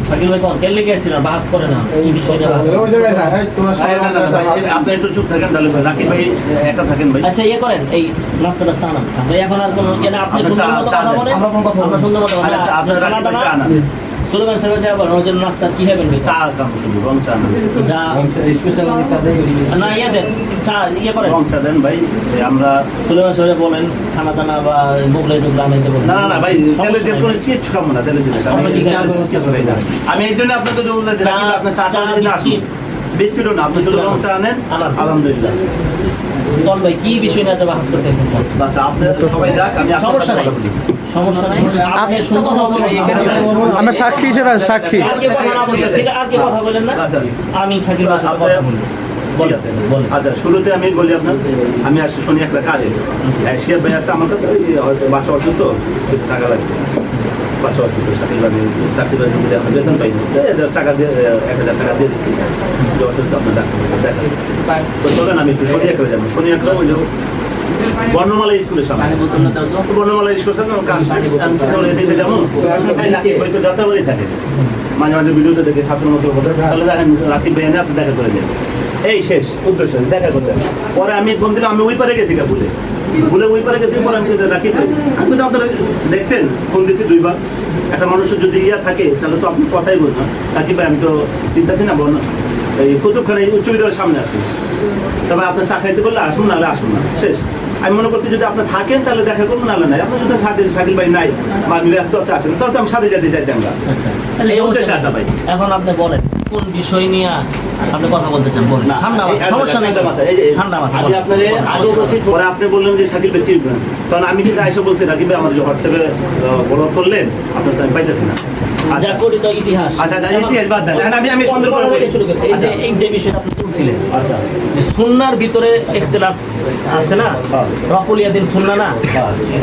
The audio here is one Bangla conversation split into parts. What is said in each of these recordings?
শাকিল ভাই কোন কেলে গেছিল বাস করে না এই বিষয়টা ওই জায়গায় না তোমরা আপনি একটু চুপ থাকেন তাহলে রাকিব ভাই একা থাকেন ভাই। আচ্ছা ইয়ে করেন এই নাস্তা টাস্তা আনান ভাই এখন আর কোনো মানে আপনি সুন্দর মতো কথা বলেন আমরা সুন্দর মতো কথা আচ্ছা আপনার রাকিব ভাই চা না সুলেমান সাহেব যা বলেন ওই জন্য নাস্তা কি হবেন চা কাম শুধু রং চা না যা স্পেশাল চা দেই না ইয়ে দেন চা ইয়ে করেন রং চা দেন ভাই আমরা সুলেমান সাহেব বলেন খানা দানা বা বুগলে টুগলে আনাইতে বলেন না না ভাই তাহলে যে কোনো কিছু খাবো না তাহলে দিবেন আমি এই জন্য আপনাকে বললাম যে রাকিব আপনার চা চা যদি না আসুন বিস্কুটও না আপনি শুধু রং চা আনেন আলহামদুলিল্লাহ। কোন ভাই কি বিষয় নিয়ে এত বাহাস করতেছেন আচ্ছা আপনারা সবাই যাক আমি সমস্যা নাই সমস্যা নাই আপনি সুন্দর মতো আমরা সাক্ষী হিসেবে সাক্ষী আর কি কথা না বলেন ঠিক আছে আর কি কথা বলেন না আচ্ছা আমি শাকিল ভাইয়ের সাথে কথা বলবো ঠিক আছে আচ্ছা শুরুতে আমি বলি আপনার আমি আসছি শনি একটা কাজে শিয়া ভাই আছে আমার কাছে হয়তো বাচ্চা অসুস্থ টাকা লাগবে বাচ্চা অসুস্থ শাকিল ভাই চাকরি বাকরি যদি আপনার বেতন পাইনি টাকা দিয়ে 1000 টাকা দিয়ে দিচ্ছি যে অসুস্থ আপনার ডাক্তার দেখা তো চলেন আমি একটু শনি একটা যাবো শনি একটা ওই বর্ণমালা স্কুলের সামনে বর্ণমালা স্কুলের সামনে কাজ দিতে যেমন হয়তো যাত্রাবাড়ি থাকে মাঝে মাঝে ভিডিওতে দেখে ছাত্র মতো তাহলে দেখেন রাকিব ভাই এনে আপনি দেখা করে দেন এই শেষ উদ্দেশ্য দেখা করতে পরে আমি ফোন দিলাম আমি ওই পারে গেছি বলে ওই পারে গেছি পরে আমি রাকিব ভাই আপনি তো আপনারা দেখছেন ফোন দিচ্ছি 2 বার একটা মানুষের যদি ইয়া থাকে তাহলে তো আপনি কথাই বলবেন রাকিব ভাই আমি তো চিন্তাছি না বল এই কুতুবখানা উচ্চ বিদ্যালয়ের সামনে আছি তবে আপনার চা খাইতে বললে আসুন নাহলে আসুন না শেষ আমি মনে করছি যদি আপনার থাকেন তাহলে দেখা করুন নাহলে নাই আপনার যদি থাকেন শাকিল ভাই নাই বা আমি ব্যস্ত আছে আসেন তাহলে তো আমি সাথে যেতে চাইতে আমরা আচ্ছা তাহলে এই উদ্দেশ্যে আসা ভাই এখন আপনি বলেন কোন বিষয় নিয়ে আপনি কথা বলতে চান বলেন ঠান্ডা মাথা সমস্যা নেই ঠান্ডা মাথা আমি আপনাদের আগে বলছি পরে আপনি বললেন যে শাকিল ভাই চিনবেন তখন আমি কিন্তু আইসা বলছি রাকিব ভাই আমার যে হোয়াটসঅ্যাপে ফলো করলেন আপনার তো আমি পাইতেছি না যা করি তো ইতিহাস আচ্ছা ইতিহাস বাদ দেন আমি সুন্দর করে বলি এই যে বিষয়টা আপনি তুলছিলেন আচ্ছা যে সুন্নাহর ভিতরে ইখতিলাফ আছে না রফুল ইয়াদিন সুন্নাহ না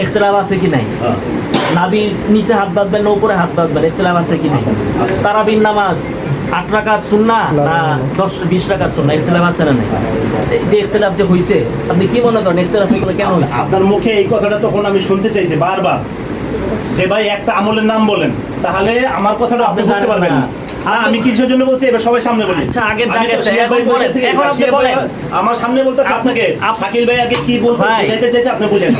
ইখতিলাফ আছে কি নাই নাবির নিচে হাত বাঁধবেন না উপরে হাত বাঁধবেন ইখতিলাফ আছে কি নাই তারাবির নামাজ 8 রাকাত সুন্নাহ না 10-20 রাকাত সুন্নাহ ইখতিলাফ আছে না নাই যে ইখতিলাফ যে হইছে আপনি কি মনে করেন ইখতিলাফ এগুলো কেন হইছে আপনার মুখে এই কথাটা তখন আমি শুনতে চাইছি বারবার যে ভাই একটা আমলের নাম বলেন তাহলে আমার কথাটা আপনি বুঝতে পারবেন না আমি কিসের জন্য বলছি এবার সবাই সামনে বলি আচ্ছা আগে জায়গা এখন বলেন এখন আপনি বলেন আমার সামনে বলতে আপনাকে শাকিল ভাই আগে কি বলতে চাইতে আপনি বুঝেন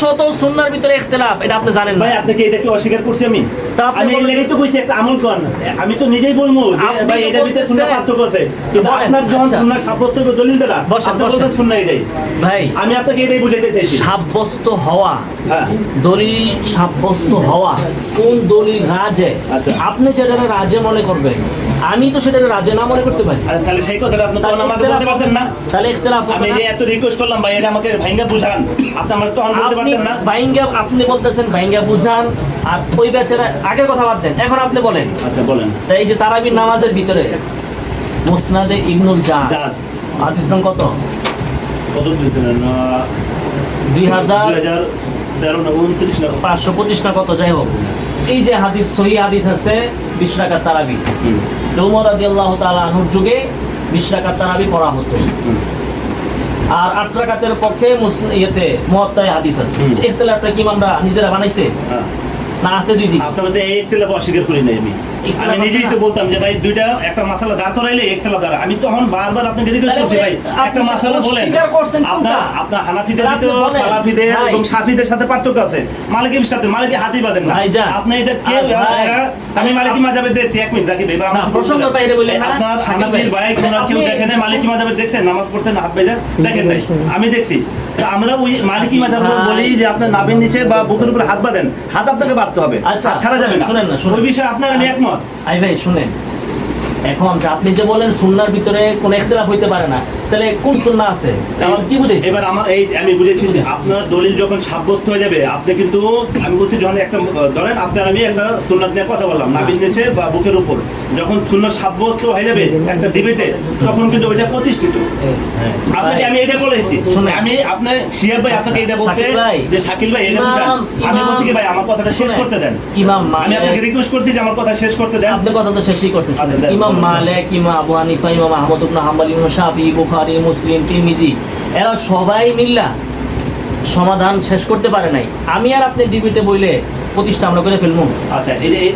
শত সুন্নাহর ভিতরে ইখতিলাফ এটা আপনি জানেন ভাই আপনি কি এটা কি অস্বীকার করছি আমি এই লেগেই তো কইছি একটা আমল করেন আমি তো নিজেই বলবো যে ভাই এটার ভিতরে সুন্নাহ পার্থক্য আছে কিন্তু আপনার যখন সুন্নাহ সাব্যস্ত দলিল দ্বারা আপনি বলতে সুন্নাহ এটাই ভাই আমি আপনাকে এটাই বুঝাইতে চাইছি সাব্যস্ত হওয়া হ্যাঁ দলিল সাব্যস্ত হওয়া কোন দলিল রাজে আপনি যেটা রাজে মনে করবেন আমি তো সেটা রাজে না মনে করতে পারি তাহলে সেই কথাটা আপনি তখন আমাকে বলতে পারতেন না তাহলে ইখতিলাফ আমি যে এত রিকোয়েস্ট করলাম ভাই এটা আমাকে ভাইঙ্গা বুঝান আপনি আমাকে তখন বলতে পারতেন না ভাইঙ্গা আপনি বলতেছেন ভাইঙ্গা বুঝান আর ওই ব্যাচের আগের কথা বাদ দেন এখন আপনি বলেন আচ্ছা বলেন তাই এই যে তারাবির নামাজের ভিতরে মুসনাদে ইবনুল জাদ হাদিস নং কত দিতেন 2013 না 29 না 525 না কত যাই হোক এই যে হাদিস সহি হাদিস আছে 20 রাকাত তারাবি ওমর রাদিয়াল্লাহু তাআলা আনহুর যুগে 20 রাকাত তারাবি পড়া হতো আর 8 রাকাতের পক্ষে ইয়েতে মুয়াত্তায় হাদিস আছে ইখতিলাফটা কি আমরা নিজেরা বানাইছে না আছে দুই দিক আপনারা তো এই ইখতিলাফ অস্বীকার করি নাই আমি নিজেই তো বলতাম যে ভাই দুইটা একটা মাসালা দাঁড় করাইলে ইখতিলাফ দাঁড়া আমি তখন বারবার আপনাকে রিকোয়েস্ট করছি ভাই একটা মাসালা বলেন আপনার হানাফিদের ভিতরে সালাফিদের এবং শাফিদের সাথে পার্থক্য আছে মালিকির সাথে মালিকি হাতি বাঁধেন না আপনি এটা কে আমি মালিকি মাযহাবের দেখছি 1 মিনিট রাখি ভাই আমার প্রসঙ্গ বাইরে বলেন না আপনার হানাফির ভাই কেউ দেখেন না মালিকি মাযহাবের দেখছেন নামাজ পড়তে না হাত বেজা দেখেন নাই আমি দেখছি আমরা ওই মালিকি মাযহাব বলি যে আপনার নাভির নিচে বা বুকের উপর হাত বাঁধেন হাত আপনাকে বাঁধতে হবে আচ্ছা ছাড়া যাবে না শুনেন না ওই বিষয়ে আপনার আমি একমত আই ভাই শুনেন এখন আপনি যে বলেন সুন্নাহর ভিতরে কোন ইখতিলাফ হইতে পারে না তাহলে কোন সুন্নাহ আছে তাহলে কি বুঝাইছেন এবার আমার এই আমি বুঝেছি যে আপনার দলিল যখন সাব্যস্ত হয়ে যাবে আপনি কিন্তু আমি বলছি যখন একটা ধরেন আপনার আমি একটা সুন্নাত নিয়ে কথা বললাম নাভির নিচে বা বুকের উপর যখন সুন্নাহ সাব্যস্ত হয়ে যাবে একটা ডিবেটে তখন কিন্তু ওইটা প্রতিষ্ঠিত আপনাকে আমি এটা বলেছি আমি আপনার শিয়া ভাই আপনাকে এটা বলছে যে শাকিল ভাই এটা বুঝান আমি বলছি কি ভাই আমার কথাটা শেষ করতে দেন ইমাম আমি আপনাকে রিকোয়েস্ট করছি যে আমার কথা শেষ করতে দেন আপনি কথা তো শেষই করছেন ইমাম মালিক ইমাম আবু হানিফা ইমাম আহমদ ইবনে হাম্বল ইমাম শাফি বুখারী মুসলিম তিরমিজি এরা সবাই মিল্লা সমাধান শেষ করতে পারে নাই আমি আর আপনি ডিবেটে বইলে প্রতিষ্ঠা আমরা করে ফেলবো। আচ্ছা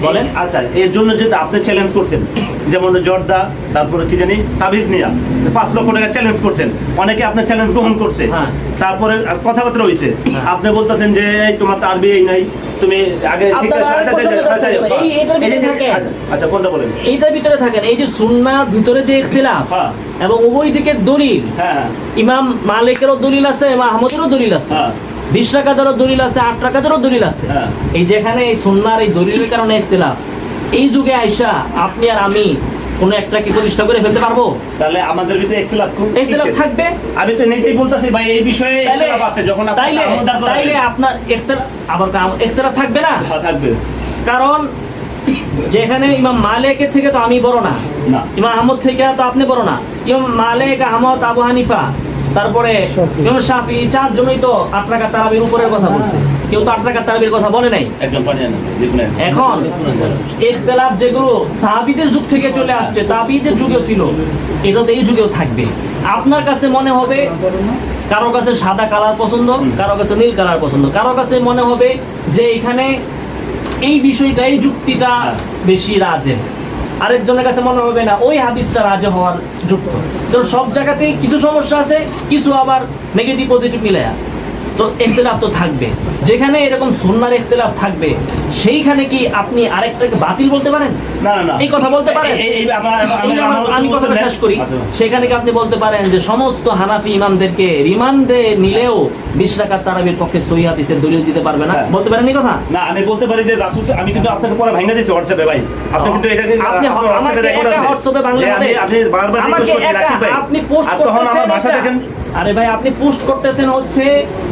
বলেন। আচ্ছা এর জন্য যে আপনি চ্যালেঞ্জ করছেন, যেমন জর্দা, তারপরে কি জানি তাবিজ নিয়া 5 লক্ষ টাকা চ্যালেঞ্জ করছেন, অনেকে আপনার চ্যালেঞ্জ গ্রহণ করছে। হ্যাঁ। তারপরে কথাবার্তা হয়েছে, হ্যাঁ। আপনি বলতেছেন যে এই তোমার তার বিয়ে নাই, তুমি আগে শিখতে আপনারা আরেক প্রসঙ্গে যাচ্ছেন, এটার ভিতরে থাকেন। আচ্ছা কোনটা বলেন? এইটার ভিতরে থাকেন, এই যে সুন্নাহর ভিতরে যে ইখতিলাফ হ্যাঁ। এবং উভয় দিকের দলিল, হ্যাঁ ইমাম মালিকেরও দলিল আছে, ইমাম আহমদেরও দলিল আছে, হ্যাঁ 20 রাকাতেরও দলিল আছে, 8 রাকাতেরও দলিল আছে। হ্যাঁ। এই যেখানে এই সুন্নাহর এই দলিলের কারণে ইখতিলাফ, এই যুগে আইসা আপনি আর আমি কোনো একটা কি প্রতিষ্ঠা করে ফেলতে পারবো? তাহলে আমাদের ভিতরে ইখতিলাফ ইখতিলাফ থাকবে। আমি তো নিজেই বলতাছি ভাই এই বিষয়ে ইখতিলাফ আছে, যখন আপনি তাইলে আমলদার করেন তাইলে আপনার ইখতিলাফ থাকবে না, থাকবে কারণ যেখানে ইমাম মালিকের থেকে তো আমি বড় না, না। ইমাম আহমদ থেকে তো আপনি বড় না। ইমাম মালিক, আহমদ, আবু হানিফা, তারপরে ইমাম শাফি, 4 জনই তো 8 রাকাত তারাবির উপরের কথা বলছে, কেউ তো 8 রাকাত তারাবির কথা বলে নাই। একদম পানি আনেন, দেখুন এখন ইখতিলাফ যেগুলো সাহাবীদের যুগ থেকে চলে আসছে, তাবিদের যুগেও ছিল, এটা তো এই যুগেও থাকবে। আপনার কাছে মনে হবে কারো কাছে সাদা কালার পছন্দ, কারো কাছে নীল কালার পছন্দ, কারো কাছে মনে হবে যে এখানে এই বিষয়টা, এই যুক্তিটা বেশি রাজে, আরেকজনের কাছে মনে হবে না ওই হাদিসটা রাজে হওয়ার যুক্ত। তো সব জায়গাতেই কিছু সমস্যা আছে, কিছু আবার নেগেটিভ পজিটিভ মিলায়া, তো ইখতিলাফ তো থাকবে। যেখানে এরকম সুন্নাহর ইখতিলাফ থাকবে, সেইখানে কি আপনি আরেকটাকে বাতিল বলতে পারেন? না না না এই কথা বলতে পারেন? আমি কথাটা শেষ করি। সেখানে কি আপনি বলতে পারেন যে সমস্ত হানাফি ইমামদেরকে রিমান্ডে নিলেও 20 রাকাত তারাবির পক্ষে সহিহ হাদিসের দলিল দিতে পারবে না? বলতে পারেন এই কথা? না আমি বলতে পারি যে রাসূল, আমি কিন্তু আপনাকে পরে ভাঙা দিয়েছি হোয়াটসঅ্যাপে ভাই, আপনি কিন্তু এটাকে আপনি হোয়াটসঅ্যাপে রেকর্ড আছে হোয়াটসঅ্যাপে বাংলা যে আপনি বারবার রিকোয়েস্ট করছেন রাকিব ভাই, আপনি পোস্ট আর তখন আমার ভাষা দেখেন। আরে ভাই আপনি পোস্ট করতেছেন হচ্ছে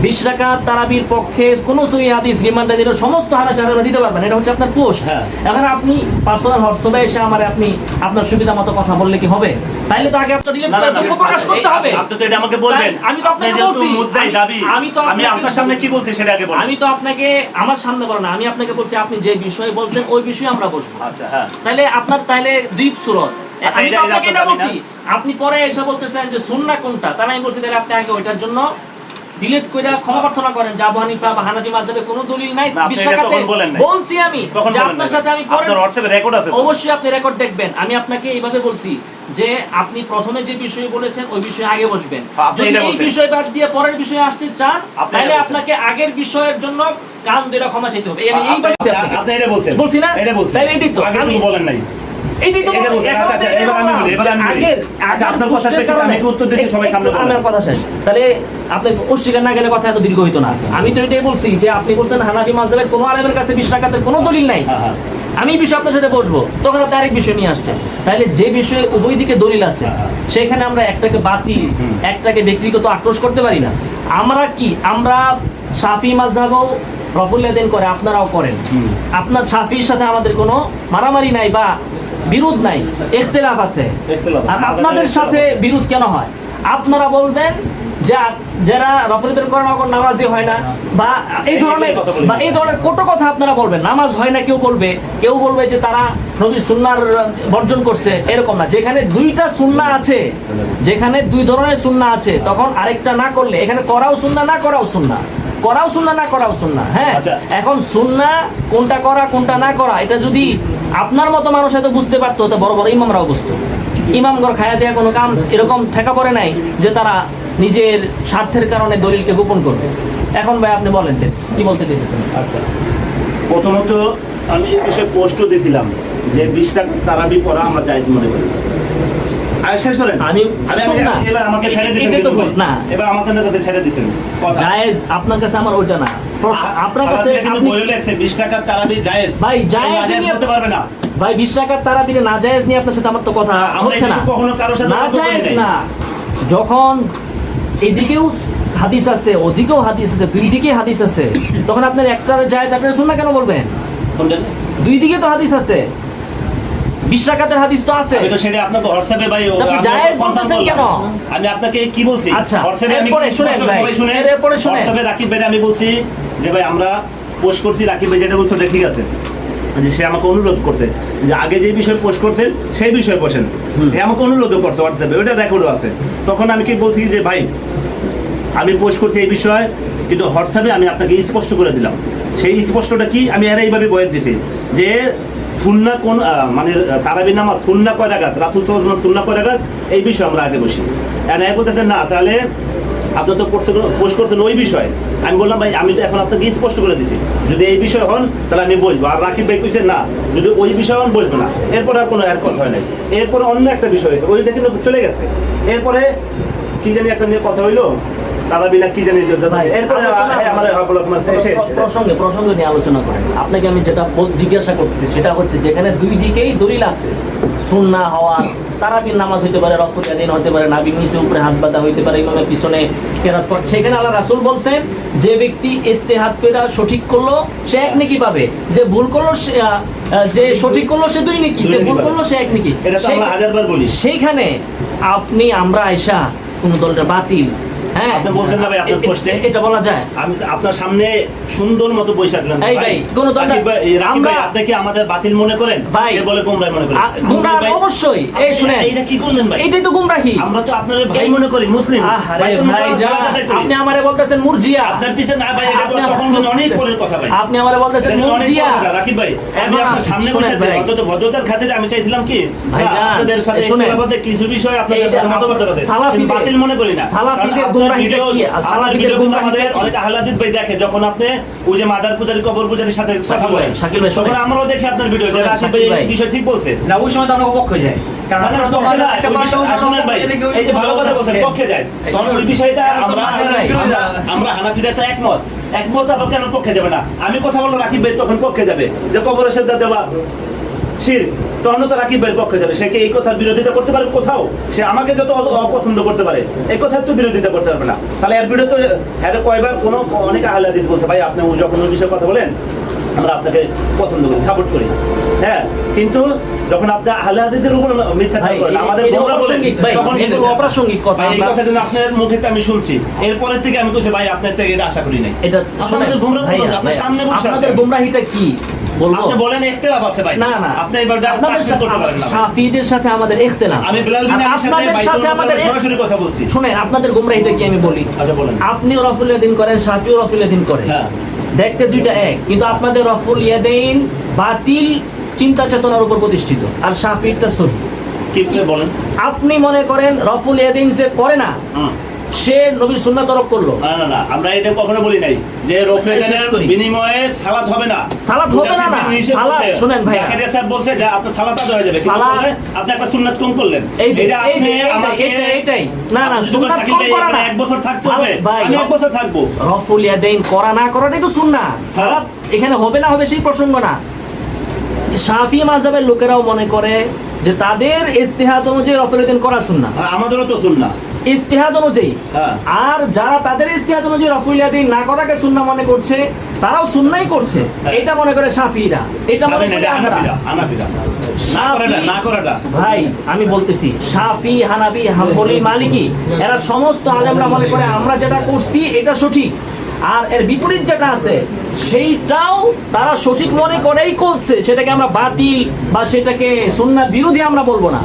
20 রাকাত তারাবির পক্ষে কোন সহিহ হাদিস রিমান্ডে দিলে সমস্ত হানাফি দিতে পারবেন, এটা হচ্ছে আপনার পোস্ট। হ্যাঁ। এখন আপনি পার্সোনাল হোয়াটসঅ্যাপে এসে আমারে আপনি আপনার সুবিধা মতো কথা বললে কি হবে? তাইলে তো আগে আপনার ডিলিট করে দুঃখ প্রকাশ করতে হবে। আপনি তো এটা আমাকে বলবেন, আমি তো আপনাকে বলছি মুদ্দাই দাবি, আমি আপনার সামনে কি বলছি সেটা আগে বলুন। আমি তো আপনাকে আমার সামনে বলেন, আমি আপনাকে বলছি আপনি যে বিষয়ে বলছেন ওই বিষয়ে আমরা বসবো। আচ্ছা হ্যাঁ, তাহলে আপনার তাইলে দুই সুরত। আচ্ছা, আমি তো এটা আপনাকে আপনার এটা দাবি বলছি, আপনি পরে এসে বলতেছেন যে সুন্নাহ কোনটা, তাহলে আমি বলছি তাহলে আপনি আগে ওইটার জন্য ডিলিট কইরা ক্ষমা প্রার্থনা করেন যে আবু হানিফা বা হানাফি মাযহাবে কোনো দলিল নাই। না, আপনি এটা বিশ্বকাতে তখন বলেন নাই। বলছি আমি তখন যে বলেন আপনার নাই। সাথে আমি পরে আপনার হোয়াটসঅ্যাপে রেকর্ড আছে তো? অবশ্যই আপনি রেকর্ড দেখবেন। আমি আপনাকে এইভাবে বলছি যে আপনি প্রথমে যে বিষয়ে বলেছেন ওই বিষয়ে আগে বসবেন। আপনি যদি এটা এই বলছেন। বিষয় বাদ দিয়ে পরের বিষয়ে আসতে চান আপনি তাহলে এটা বলছেন। আপনাকে আগের বিষয়ের জন্য কান ধরে ক্ষমা চাইতে হবে। আমি এই বলছি আপনাকে। আপনি এটা বলছেন, বলছি না? এটা বলছেন, তাহলে এটাই তো। আগে আমি- তুমি বলেন নাই। এইটাই তো এটা বলছেন। আচ্ছা আচ্ছা, এবার আমি বলি, এবার আমি বলি। আচ্ছা আপনার কথার প্রেক্ষিতে আমি একটু উত্তর দিচ্ছি, সবাই সামনে বলেন। আমার কথা শেষ। তাহলে আপনি অস্বীকার না গেলে কথা এত দীর্ঘ হইতো না। আমি তো এটাই বলছি যে আপনি বলছেন হানাফি মাযহাবের কোনো আলেমের কাছে 20 রাকাতের কোনো দলিল নাই। হ্যাঁ, হ্যাঁ। আমি এই বিষয়ে আপনার সাথে বসবো, তখন আপনি আরেক বিষয় নিয়ে আসছেন। তাহলে যে বিষয়ে উভয় দিকে দলিল আছে সেখানে আমরা একটাকে বাতিল, একটাকে ব্যক্তিগত আক্রোশ করতে পারি না। আমরা কি, আমরা শাফি মাযহাবও রফুল ইয়াদাইন করে, আপনারাও করেন। আপনার শাফির সাথে আমাদের কোনো মারামারি নাই বা বিরোধ নাই, ইখতিলাফ আছে। ইখতিলাফ। আর আপনাদের সাথে বিরোধ কেন হয়? আপনারা বলবেন যে যারা রফুল ইয়াদাইন করেন ওরা নামাজি হয় না, বা এই ধরনের কত কথা আপনারা বলবেন। নামাজ হয় না কেউ বলবে, কেউ বলবে যে তারা নবীর সুন্নাহর বর্জন করছে, এরকম না। যেখানে দুইটা সুন্নাহ আছে, যেখানে দুই ধরনের সুন্নাহ আছে, তখন আরেকটা না করলে এখানে করাও সুন্নাহ, না করাও সুন্নাহ, করাও সুন্নাহ, না করাও সুন্নাহ। হ্যাঁ, আচ্ছা। এখন সুন্নাহ কোনটা করা কোনটা না করা, এটা যদি আপনার মতো মানুষ এত বুঝতে পারতো, তো বড় বড় ইমামরাও বুঝতো। ইমামগর খায়া দেয়া কোনো কাম এরকম ঠেকা পড়ে নাই যে তারা নিজের স্বার্থের কারণে দলিলকে গোপন করবে। এখন ভাই আপনি বলেন কি বলতে চাইছেন? আচ্ছা, প্রথমত আমি এই বিষয়ে পোস্টও দিয়েছিলাম যে 20 রাকাত তারাবি পড়া আমরা জায়েজ মনে করি। আর শেষ করেন, এবার আমাকে ছেড়ে দিতেন কিন্তু না, এবার আমাদের কাছে ছেড়ে দিতেন কথা। জায়েজ আপনার কাছে, আমার ওইটা না আপনার কাছে। কিন্তু বলে লেখছে 20 রাকাত তারাবি জায়েজ, ভাই জায়েজ বলতে পারবে না ভাই। 20 রাকাত তারাবির না জায়েজ নিয়ে আপনার সাথে আমার তো কথা হচ্ছে না। কখনো কারোর সাথে না জায়েজ না, যখন এদিকেও হাদিস আছে ওদিকেও হাদিস আছে, দুই দিকে হাদিস আছে, তখন আপনার একটা জায়েজ আপনার সুন্নাহ কেন বলবেন? দুই দিকে তো হাদিস আছে, 20 রাকাতের হাদিস তো আছে। আমি তো সেটা আপনাকে হোয়াটসঅ্যাপে ভাই আপনি জায়েজ বলতেছেন কেন? আমি আপনাকে কি বলছি? আচ্ছা, হোয়াটসঅ্যাপে আমি এরপরে শুনেন ভাই, সবাই শুনে এরপরে শুনেন। হোয়াটসঅ্যাপে রাকিব ভাই আমি বলছি যে ভাই আমরা পোস্ট করছি, রাকিব ভাই যেটা বলছো ওটা ঠিক আছে, যে সে আমাকে অনুরোধ করছে যে আগে যে বিষয়ে পোস্ট করছেন সেই বিষয়ে বসেন, আমাকে অনুরোধও করছে হোয়াটসঅ্যাপে, ওটা রেকর্ডও আছে। তখন আমি কি বলছি যে ভাই আমি পোস্ট করছি এই বিষয়ে, কিন্তু হোয়াটসঅ্যাপে আমি আপনাকে স্পষ্ট করে দিলাম সেই স্পষ্টটা কি আমি এর এইভাবে বয়ে দিছি যে সুন্নাহ কোন মানে তারাবির নামাজ সুন্নাহ কয় রাকাত, রাসূল সাল্লাল্লাহু আলাইহি ওয়াসাল্লাম সুন্নাহ কয় রাকাত, এই বিষয়ে আমরা আগে বসি। আর এই বলতেছেন না, তাহলে আপনি তো পোস্ট করছেন ওই বিষয়ে। আমি বললাম ভাই আমি তো এখন আপনাকে স্পষ্ট করে দিছি, যদি এই বিষয় হন তাহলে আমি বসবো। আর রাকিব ভাই কইছেন না, যদি ওই বিষয় হন বসবে না। এরপরে আর কোনো আর কথা হয় নাই। এরপরে অন্য একটা বিষয় হয়েছে, ওইটা কিন্তু চলে গেছে। এরপরে কি জানি একটা নিয়ে কথা হইলো, তারা বিনা কি জানি, এরপরে আমার প্রসঙ্গে নিয়ে আলোচনা করেন। আপনাকে আমি যেটা জিজ্ঞাসা করতেছি সেটা হচ্ছে, যেখানে দুই দিকেই দলিল আছে, সুন্নাহ হওয়া, তারাবির নামাজ হইতে পারে, রফুল ইয়াদাইন হতে পারে, নাবির নিচে উপরে হাত বাঁধা হইতে পারে, ইমামের পিছনে কেরাত পড়া, সেখানে আল্লাহ রাসূল বলছেন যে ব্যক্তি ইজতিহাদ করে সঠিক করলো সে এক নেকি পাবে, যে ভুল করলো যে সঠিক করলো সে দুই নেকি, যে ভুল করলো সে এক নেকি। এটা তো আমরা হাজারবার বলি। সেইখানে আমরা আয়সা কোন দলটা বাতিল, হ্যাঁ আপনি বলছেন না ভাই আপনার পোস্টে, এটা বলা যায়? আমি আপনার সামনে সুন্দর মতো বসে থাকলাম। এই ভাই কোন দলটা আমরা আপনি কি আমাদের বাতিল মনে করেন? সে বলে গুমরাহ মনে করেন। গুমরাহ অবশ্যই। এই শুনেন, এইটা কি করলেন ভাই? এটাই তো গুমরাহি। আমরা তো আপনাদের ভাই মনে করি, মুসলিম ভাই। আপনি আমারে বলতেছেন মুরজিয়া। আপনার পিছে না ভাই, এটা তখন কিন্তু অনেক পরের কথা ভাই। আপনি আমারে বলতেছেন মুরজিয়া। রাকিব ভাই, আমি আপনার সামনে বসে আছি, অন্তত ভদ্রতার খাতিরে আমি চাইছিলাম কি আপনাদের সাথে ইখতিলাফে কিছু বিষয় আপনাদের সাথে মতবাদ করতে, বাতিল মনে করি না। সালাফিদের গুমরাহিটা কি? সালাফিদের আমাদের অনেক আহলাদিত ভাই দেখে, যখন আপনি ওই যে মাদার পূজারি কবর পূজারির সাথে কথা বলেন, শাকিল ভাই তখন আমরাও দেখি আপনার ভিডিও যে রাকিব ভাই এই বিষয় ঠিক বলছে না, ওই সময় তো আমরা পক্ষে যাই, কারণ আমরা তো একটা শুনেন ভাই, এই যে ভালো কথা বলছেন পক্ষে যায়, তখন ওই বিষয়টা আমরা হানাফিরা তো একমত আবার কেন পক্ষে যাবে না? আমি কথা বললো রাকিব ভাই তখন পক্ষে যাবে যে কবরে সেজদা দেওয়া শিরক, তখন তো রাকিব ভাইয়ের পক্ষে যাবে। সে কি এই কথার বিরোধিতা করতে পারে কোথাও? সে আমাকে যত অপছন্দ করতে পারে, এই কথার তো বিরোধিতা করতে পারবে না। তাহলে এর বিরুদ্ধে হ্যাঁ কয়বার কোনো অনেক আহলে হাদিস বলছে ভাই আপনি যখন ওই বিষয়ে কথা বলেন আমরা আপনাকে পছন্দ করি, সাপোর্ট করি, হ্যাঁ, কিন্তু যখন আপনি আহলে হাদিসের উপর মিথ্যাচার করেন, আমাদের গোমরা বলেন, তখন কিন্তু অপ্রাসঙ্গিক কথা। এই কথা কিন্তু আপনার মুখে আমি শুনছি, এরপরের থেকে আমি বলছি ভাই আপনার থেকে এটা আশা করি নাই। এটা আপনাদের গোমরা বলেন, আপনার সামনে বসে আছেন, আপনাদের গোমরাহিটা কি বলবো? আপনি বলেন ইখতিলাফ আছে ভাই। না না, আপনি এবার ডাক্তার করতে পারেন না। শাফিঈদের সাথে আমাদের ইখতিলাফ। আমি বিলাল বিন আলীর সাথে বাইতুল মুকাররমে সরাসরি কথা বলছি। শুনেন, আপনাদের গোমরাহিটা কি আমি বলি। আচ্ছা বলেন। আপনি রফুল ইয়াদাইন করেন, শাফিঈও রফুল ইয়াদাইন করে, হ্যাঁ, দেখতে দুইটা এক, কিন্তু আপনাদের রফুল ইয়াদাইন বাতিল চিন্তা চেতনার উপর প্রতিষ্ঠিত, আর শাফিঈটা সহিহ। কি বলেন? আপনি মনে করেন রফুল ইয়াদাইন যে করে না সে নবীর সুন্নাহ তরক করলো। না না, আমরা এটা কখনো বলি নাই যে রফুল ইয়াদাইনের বিনিময়ে সালাত হবে না। সালাত হবে না না, সালাত শুনেন ভাই, জাকারিয়া স্যার বলছে যে আপনার সালাত আদায় হয়ে যাবে, কিন্তু বলে আপনি একটা সুন্নাত কম করলেন। এটা আপনি আমাকে এটাই না না, সুন্নাত কম করা না, এক বছর থাকতে হবে, আমি এক বছর থাকবো। রফুল ইয়াদাইন করা না করাটাই তো সুন্নাহ। সালাত এখানে হবে না হবে সেই প্রসঙ্গ না। শাফিঈ মাযহাবের লোকেরাও মনে করে যে তাদের ইজতিহাদ অনুযায়ী রফুল ইয়াদাইন করা সুন্নাহ, আমাদেরও তো সুন্নাহ ইজতিহাদ অনুযায়ী। আর যারা তাদের ইজতিহাদ অনুযায়ী রফুল ইয়াদাইন না করাকে সুন্নাহ মনে করছে, তারাও সুন্নাহই করছে, এটা মনে করে শাফিঈরা, এটা মনে করে হানাফিরা। না করাটা ভাই আমি বলতেছি, শাফি, হানাফি, হাম্বলি, মালিকি এরা সমস্ত আলেমরা মনে করে আমরা যেটা করছি এটা সঠিক, আর এর বিপরীত যেটা আছে সেইটাও তারা সঠিক মনে করেই করছে, সেটাকে আমরা বাতিল বা সেটাকে সুন্নাহ বিরোধী আমরা বলবো না,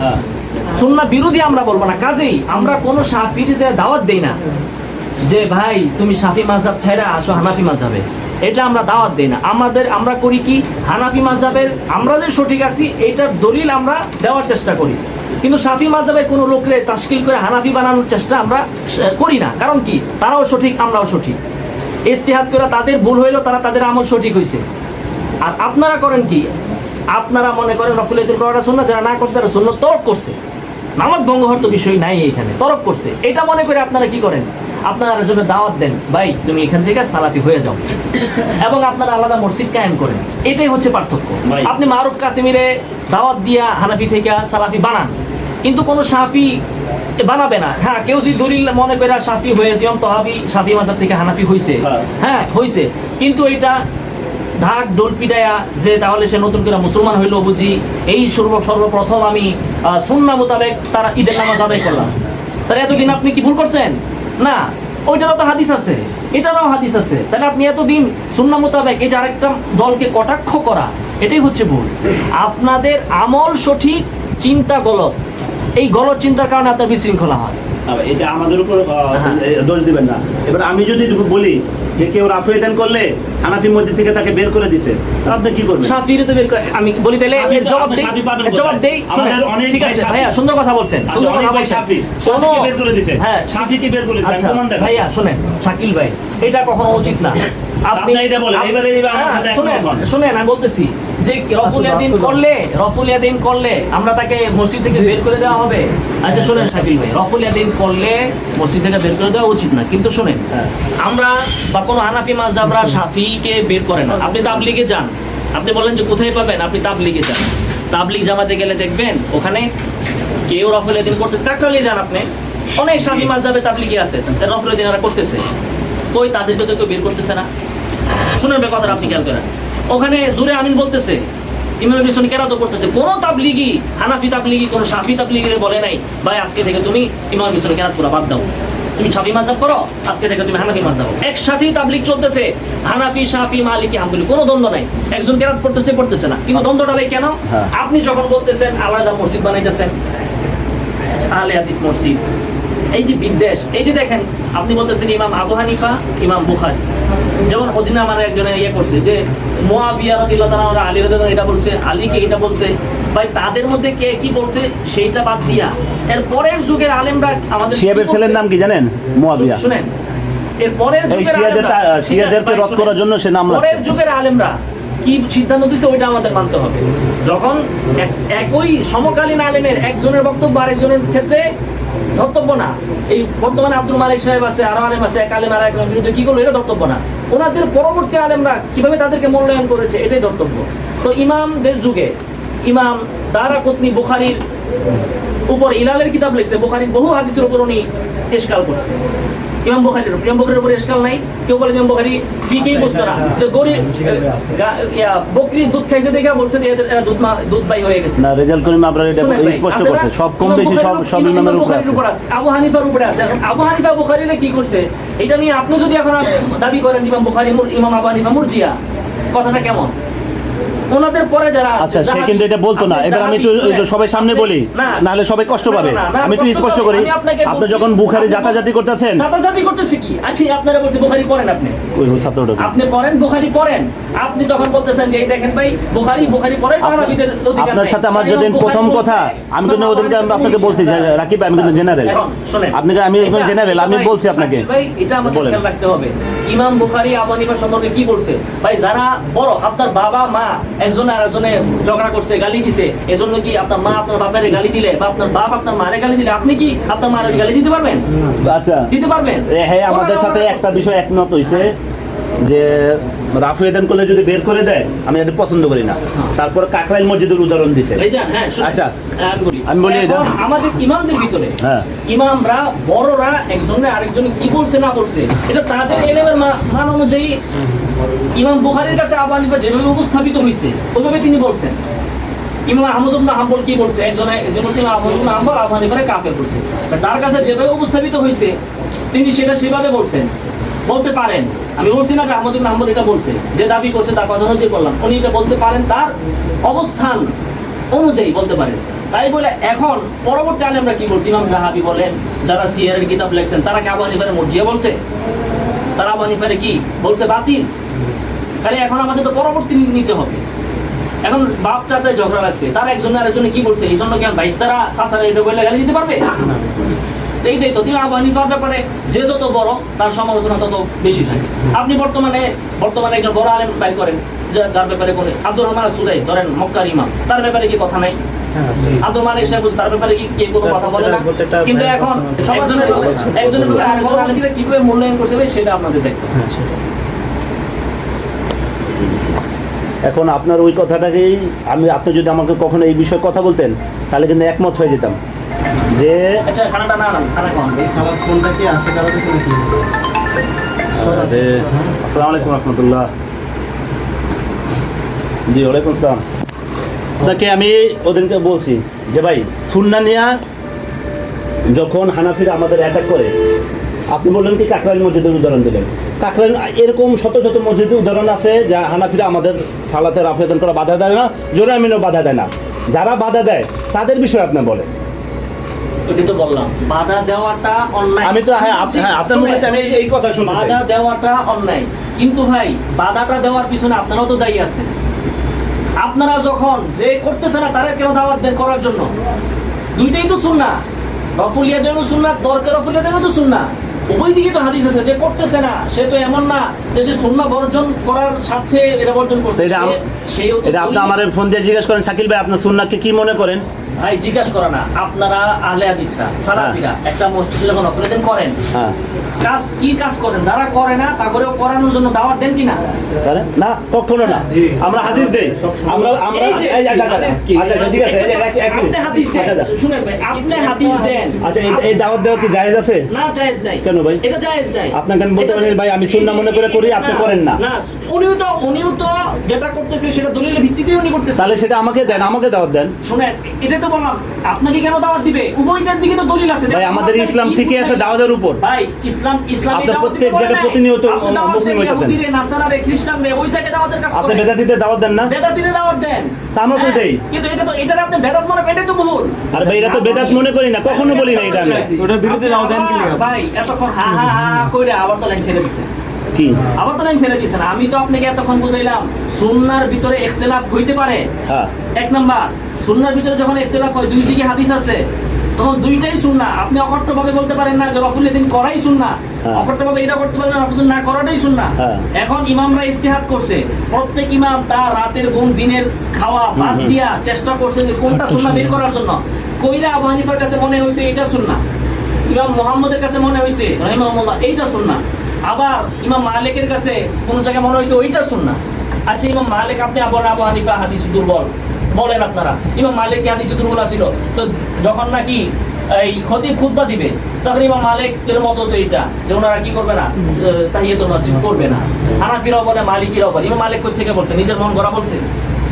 সুন্নাহ বিরোধী আমরা বলবো না। কাজেই আমরা কোনো শাফিঈ যে দাওয়াত দেই না যে ভাই তুমি শাফি মাযহাব ছেড়ে আসো হানাফি মাযহাবে, এটা আমরা দাওয়াত দেই না। আমরা করি কি, হানাফি মাযহাবের আমরা যে সঠিক আছি এটার দলিল আমরা দেওয়ার চেষ্টা করি, কিন্তু শাফি মাযহাবের কোনো লোকরে তাশকিল করে হানাফি বানানোর চেষ্টা আমরা করি না। কারণ কি, তারাও সঠিক আমরাও সঠিক, ইজতিহাদ করে তাদের ভুল হইলো, তারা তাদের আমল সঠিক হয়েছে। আর আপনারা করেন কি, আপনারা মনে করেন রফুল ইয়াদাইন করাটা সুন্নাহ, যারা না করছে তারা সুন্নাহ তরক করছে, নামাজ ভঙ্গ হওয়ার তো বিষয় নাই, এখানে তরক করছে, এটা মনে করে আপনারা কি করেন, আপনারা জন্য দাওয়াত দেন ভাই তুমি এখান থেকে সালাফি হয়ে যাও, এবং আপনারা আলাদা মসজিদ কায়েম করেন। এটাই হচ্ছে পার্থক্য। আপনি মারুফ কাসিমিরে দাওয়াত দিয়া হানাফি থেকে সালাফি বানান, কিন্তু কোনো শাফি বানাবে না। হ্যাঁ, কেউ যদি দলিল মনে করে শাফি হয়ে ইমাম তহাবি শাফি মাযহাব থেকে হানাফি হইছে, হ্যাঁ হইছে, কিন্তু এটা ঢাক ডোল পিটায়া যে তাহলে সে নতুন করে মুসলমান হইলো বুঝি, এই সর্বপ্রথম আমি সুন্নাহ মোতাবেক তারা ঈদের নামাজ আদায় করলাম, তাহলে এতদিন আপনি কি ভুল করছেন? না, ওইটারও তো হাদিস আছে, এটারও হাদিস আছে, তাহলে আপনি এতদিন সুন্নাহ মোতাবেক এই যে আরেকটা দলকে কটাক্ষ করা, এটাই হচ্ছে ভুল। আপনাদের আমল সঠিক, চিন্তা গলত, এই গলত চিন্তার কারণে আপনার বিশৃঙ্খলা হয়। এটা আমাদের উপর দোষ দিবেন না। এবার আমি যদি বলি যে কেউ রাফেদান করলে হানাফি মসজিদ থেকে তাকে বের করে দিছে, আপনি কি করবেন? শাফির তো বের করে- আমি বলি তাহলে শাফি এর তো জবাব আপনি দেই, শাফি পাবেন এর জবাব কোথায়? দেই, আমাদের শুনেন, অনেক ঠিক ভাই আছে শাফি। ভাইয়া, সুন্দর কথা বলছেন, আচ্ছা, সুন্দর অনেক কথা ভাই বলছেন। শাফি, কোনো- শাফিকে বের করে দিছে। হ্যাঁ, শাফিকে বের করে দিছে, আচ্ছা প্রমাণ দেখান। ভাইয়া শুনেন, শাকিল ভাই, এটা কখনো উচিত না। আপনি এটা বলেন, এবারে আমার সাথে একমত শুনেন, হন। শুনেন, আমি বলতেছি যে রফুল ইয়াদিন করলে আমরা তাকে মসজিদ থেকে বের করে দেওয়া হবে। আচ্ছা শুনেন শাকিল ভাই, রফুল ইয়াদিন করলে মসজিদ থেকে বের করে দেওয়া উচিত না, কিন্তু শুনেন, আমরা বা কোনো হানাফি মাযহাবরা শাফিকে বের করে না। আপনি তাবলিগে যান, আপনি বলেন যে কোথায় পাবেন, আপনি তাবলিগে যান, তাবলিগ জামাতে গেলে দেখবেন ওখানে কেউ রফুল ইয়াদিন করতেছে, কাকরালি যান আপনি, অনেক শাফি মাযহাবে তাবলিগে আছে, রফুল ইয়াদিন এরা করতেছে, কই তাদেরকে তো কেউ বের করতেছে না। শুনেন ভাই কথাটা, আপনি খেয়াল করেন, ওখানে জুরে আমিন বলতেছে, ইমাম বিসনি কেরাত করতেছে, কোন তাবলিগি, হানাফি তাবলিগি, কোন শাফি তাবলিগি বলে নাই ভাই আজকে থেকে তুমি ইমাম বিসনি কেরাত করা বাদ দাও, তুমি শাফি মাযহাব করো, আজকে থেকে তুমি হানাফি মাযহাব। একসাথেই তাবলিগ চলতেছে, হানাফি, শাফি, মালিকি, হাম্বলি, কোনো দ্বন্দ্ব নাই, একজন কেরাত পড়তেছে না, কিন্তু দ্বন্দ্বটা ভাই কেন? আপনি যখন বলতেছেন আলাদা মসজিদ বানাইতেছেন, আহলে হাদিস মসজিদ, এই যে বিদ্বেষ, এই যে দেখেন আপনি বলতেছেন ইমাম আবু হানিফা, ইমাম বুখারী, যেমন ওদিনে আমার একজনে ইয়ে করছে যে মুয়াবিয়া রাদিয়াল্লাহু তাআলা আলী রাদিয়াল্লাহু এটা বলছে, আলীকে এটা বলছে, ভাই তাদের মধ্যে কে কি বলছে সেইটা বাদ দিয়া এর পরের যুগের আলেমরা আমাদের শিয়াবের ছেলের নাম কি জানেন? মুয়াবিয়া। শুনেন, এর পরের এই যুগের শিয়াদেরকে রদ করার জন্য সে নাম পরের রাখছে। যুগের আলেমরা কি সিদ্ধান্ত দিচ্ছে ওইটা আমাদের মানতে হবে। যখন একই সমকালীন আলেমের একজনের বক্তব্য আরেকজনের ক্ষেত্রে ধর্তব্য না, এই বর্তমানে আব্দুল মালিক সাহেব আছে, আরো আলেম আছে, এক আলেম আর এক আলেমের বিরুদ্ধে কি করলো এটা ধর্তব্য না, ওনাদের পরবর্তী আলেমরা কিভাবে তাদেরকে মূল্যায়ন করেছে এটাই ধর্তব্য। তো ইমামদের যুগে ইমাম দারাকুতনি বুখারীর উপর ইলালের কিতাব লিখছে, বুখারীর বহু হাদিসের উপর উনি ইশকাল করছে। ইমাম বুখারীর উপর ইশকাল নাই, কেউ বলে ইমাম বুখারী ফিকেই বুঝতো না, যে গরু বকরির দুধ খাইছে দেখে বলছে যে এরা দুধ পাই হয়ে গেছে না, রেজাল্ট করিম আপনার এটা শুনেন ভাই, স্পষ্ট আছে করছে, না? সব কম ইমাম বেশি বুখারীর সব ইমাম ইমামের উপরে বুখারীর উপর আছে। আছে, আবু হানিফার উপরে আছে। এখন আবু হানিফা বুখারীরে কি করছে এটা নিয়ে আপনি যদি এখন দাবি করেন যে ইমাম বুখারী ইমাম আবু হানিফা মুরজিয়া, কথাটা কেমন? ওনাদের পরে যারা আচ্ছা, সে কিন্তু এটা বলতো না। এবার আমি একটু ওই যে সবাই সামনে বলি, নাহলে সবাই কষ্ট পাবে। আমি একটু স্পষ্ট করি, আপনি যখন বুখারী জাতাজাতি করতেছেন, জাতাজাতি করতেছে কি, আমি আপনারা বলছি বুখারী পড়েন, ওই ছাত্রটা আপনি পড়েন, বুখারী পড়েন, আপনি তখন বলতেছেন যে এই দেখেন ভাই বুখারী পড়ে, হানাফিদের অধিকার আপনার নাই। সাথে আমার আর যদি ইমাম বুখারী প্রথম বলছে, কথা, আমি কিন্তু ওদিনকে আপনাকে বলছি যে রাকিব ভাই, আমি কিন্তু জেনারেল, এখন শুনেন, আপনাকে আমি এখন জেনারেল, আমি ভাই, বলছি আপনাকে ভাই এটা আমাদের বলেন। খেয়াল রাখতে হবে। ইমাম বুখারী আবু হানিফা সম্পর্কে কি বলছে ভাই, যারা বড়, আপনার বাবা মা একজন আর একজনে ঝগড়া করছে, গালি দিছে, এজন্য কি আপনার মা আপনার বাবারে গালি দিলে বা আপনার বাপ আপনার মারে গালি দিলে আপনি কি আপনার মার গালি দিতে পারবেন? আচ্ছা, দিতে পারবেন? হ্যাঁ, আমাদের সাথে একটা বিষয় একমত হয়েছে যে রাফেদান করলে যদি বের করে দেয়, আমি এটা পছন্দ করি না। তারপর কাকরাইল মসজিদের উদাহরণ দিছে। ভাইজান, হ্যাঁ শুনুন, আচ্ছা, আমি বলি এটা। এখন আমাদের ইমামদের ভিতরে হ্যাঁ। ইমামরা বড়রা একজনে আরেকজন কি বলছে না বলছে এটা তাদের এলেমের মান অনুযায়ী ইমাম বুখারীর কাছে আবু হানিফা যেভাবে উপস্থাপিত হয়েছে ওইভাবে তিনি বলছেন। ইমাম আহমদ ইবনে হাম্বল কি বলছে, একজন বলছে ইমাম আহমদ ইবনে হাম্বল আবু হানিফারে কাফের বলছে, তার কাছে যেভাবে উপস্থাপিত হয়েছে তিনি সেটা সেভাবে বলছেন, বলতে পারেন। আমি বলছি না যে আহমদ ইবনে হাম্বল এটা বলছে, যে দাবি করছে তার কথা অনুযায়ী বললাম, উনি এটা বলতে পারেন, তার অবস্থান অনুযায়ী বলতে পারেন। তাই বলে এখন পরবর্তী আলেমরা কি বলছে, ইমাম যাহাবি বলেন, যারা সিয়ারের কিতাব লিখছেন, তারা কি আবু হানিফারে মুরজিয়া বলছে? তারা আবু হানিফারে কি বলছে? বাতিল। তাহলে এখন আমাদের তো পরবর্তী নিতে হবে। এখন বাপ চাচায় ঝগড়া লাগছে, তারা একজন আরেকজনে কি বলছে, এই জন্য কি ভাইস্তারা চাচারা এটা বলে গালি দিতে পারবে? এইটাই তো, তুমি আবু হানিফার ব্যাপারে যে যত বড় তার সমালোচনা তত বেশি থাকে। আপনি বর্তমানে একজন বড় আলেম বাইর করেন, যার ব্যাপারে কোন আব্দুর রহমান সুদাইস ধরেন, মক্কার ইমাম, তার ব্যাপারে কি কথা নাই? আব্দুল মালিক সাহেব তার ব্যাপারে কি কে কোনো কথা বলে না? কিন্তু এখন একজনের আরেকজনের কিভাবে মূল্যায়ন করছে ভাই, সেটা আপনাদের দেখতে হবে। এখন আপনার ওই কথাটাকেই আপনি যদি আমাকে কখনো এই বিষয়ে কথা বলতেন, তাহলে কিন্তু একমত হয়ে যেতাম যে আচ্ছা, খানাটা না খানা খাওয়ান। আমার ফোনটা কি আছে কারো কাছে নাকি? আসসালামু আলাইকুম রহমতুল্লাহ। জি, ওয়ালাইকুম আসসালাম। আপনাকে আমি ওদিনকে বলছি যে ভাই, সুন্নাহ নিয়া যখন হানাফিরা আমাদের অ্যাটাক করে, আপনি বললেন কি কাকরাইল মসজিদের উদাহরণ দিলেন। কাকরাইল এরকম শত শত মসজিদের উদাহরণ আছে যা হানাফিরা আমাদের সালাতে রাফেদান করা বাধা দেয় না, জোরে আমিনও বাধা দেয় না। যারা বাধা দেয় তাদের বিষয়ে আপনি বলেন। ওটি তো বললাম বাধা দেওয়াটা অন্যায়। আমি তো হ্যাঁ আপনার মুখে তো আমি এই কথা শুনতে চাই। বাধা দেওয়াটা অন্যায়, কিন্তু ভাই বাধাটা দেওয়ার পিছনে আপনারাও তো দায়ী আছেন। আপনারা যখন যে করতেছে না তারা কেন দাওয়াত দেন করার জন্য? দুইটাই তো সুন্নাহ, রফুল ইয়াদাইনও সুন্নাহ, দরকার রফুল ইয়াদাইনও তো সুন্নাহ। উভয় দিকে তো হাদিস আছে। যে করতেছে না সে তো এমন না যে সে সুন্নাহ বর্জন করার স্বার্থে এটা বর্জন করছে। সেও তো এটা আপনি আমার ফোন দিয়ে জিজ্ঞেস করেন শাকিল ভাই আপনার সুন্নাহকে কি মনে করেন? ভাই জিজ্ঞাসা করা না, আপনারা আহলে হাদিসরা সালাফিরা একটা মসজিদে যখন অপরাধ করেন, হ্যাঁ কাজ করেন? যারা করে না তা করেও করানোর জন্য দাওয়াত দেন কিনা? না কখনো না। আমরা হাদিস দেই, আমরা এই যে আচ্ছা ঠিক আছে আপনি হাদিস দেন, শুনেন ভাই, আপনি হাদিস দেন। আচ্ছা এই দাওয়াত দেওয়া কি জায়েজ আছে? না জায়েজ নাই। কেন ভাই? এটা জায়েজ নাই। আপনাকে আমি বলতে পারি ভাই আমি সুন্নাহ মনে করে করি, আপনি করেন না। না উনিও তো যেটা করতেছে সেটা দলিলের ভিত্তিতেই উনি করতেছে। তাহলে সেটা আমাকে দেন, আমাকে দাওয়াত দেন। শুনেন, এটা তো বললাম আপনাকে কেন দাওয়াত দিবে? উভয়টার দিকে তো দলিল আছে ভাই আমাদের ইসলাম ঠিকই আছে দাওয়াতের উপর। ভাই ইসলাম আপনার প্রত্যেক জায়গায় প্রতিনিয়ত মুসলিম হইতেছেন। নাসারারে খ্রিস্টানরে ওই জায়গায় দাওয়াতের কাজ আপনি করেন। বেদাতিতে দাওয়াত দেন না? বেদাতিতে দাওয়াত দেন। তা আমরা তো হ্যাঁ, দেই। কিন্তু এটা আপনি বেদাত মনে করেন, এটাই তো ভুল। আর ভাই এটা তো বেদাত মনে করি না, কখনো বলি না এটা আমি। ওটার বিরুদ্ধে দাওয়াত দেন কি লাগা? ভাই এতক্ষণ হা হা হা কইরা আবার তো লাইন ছেড়ে দিছে। কি আবার তো লাইন ছেড়ে দিছে না? আমি তো আপনাকে এতক্ষণ বুঝাইলাম সুন্নাহর ভিতরে ইখতিলাফ হইতে পারে। হ্যাঁ এক নাম্বার, সুন্নাহর ভিতরে যখন ইখতিলাফ হয় দুই দিকে হাদিস আছে, তখন দুইটাই সুন্নাহ। আপনি অকট্টভাবে বলতে পারেন না যে রফুল ইয়াদিন করাই সুন্নাহ, হ্যাঁ। অকট্টভাবে এটা করতে পারেন না রফুল না করাটাই সুন্নাহ। হ্যাঁ। এখন ইমামরা ইজতিহাদ করছে, প্রত্যেক ইমাম তার রাতের ঘুম দিনের খাওয়া বাদ দিয়া চেষ্টা করছে যে কোনটা সুন্নাহ বের করার জন্য। কইরা আবু হানিফার কাছে মনে হয়েছে এটা সুন্নাহ, ইমাম মুহাম্মদের কাছে মনে হয়েছে রাহিমাহুল্লাহ এইটা সুন্নাহ, আবার ইমাম মালিকের কাছে কোন জায়গায় মনে হয়েছে ওইটা সুন্নাহ। আচ্ছা ইমাম মালিক আপনি আবার আবু হানিফা হাদিস দুর্বল বলেন আপনারা, ইমাম মালিক কি হাদিসে দুর্বল ছিল? তো যখন নাকি এই খতিব খুতবা দিবে তখন ইমাম মালিকের মতো তো এইটা যে ওনারা কি করবে না, তাহিয়াতুল মসজিদ করবে না। হানাফিরাও বলে মালিকিরাও বলে। ইমাম মালিক কোথা থেকে বলছে? নিজের মন গড়া বলছে?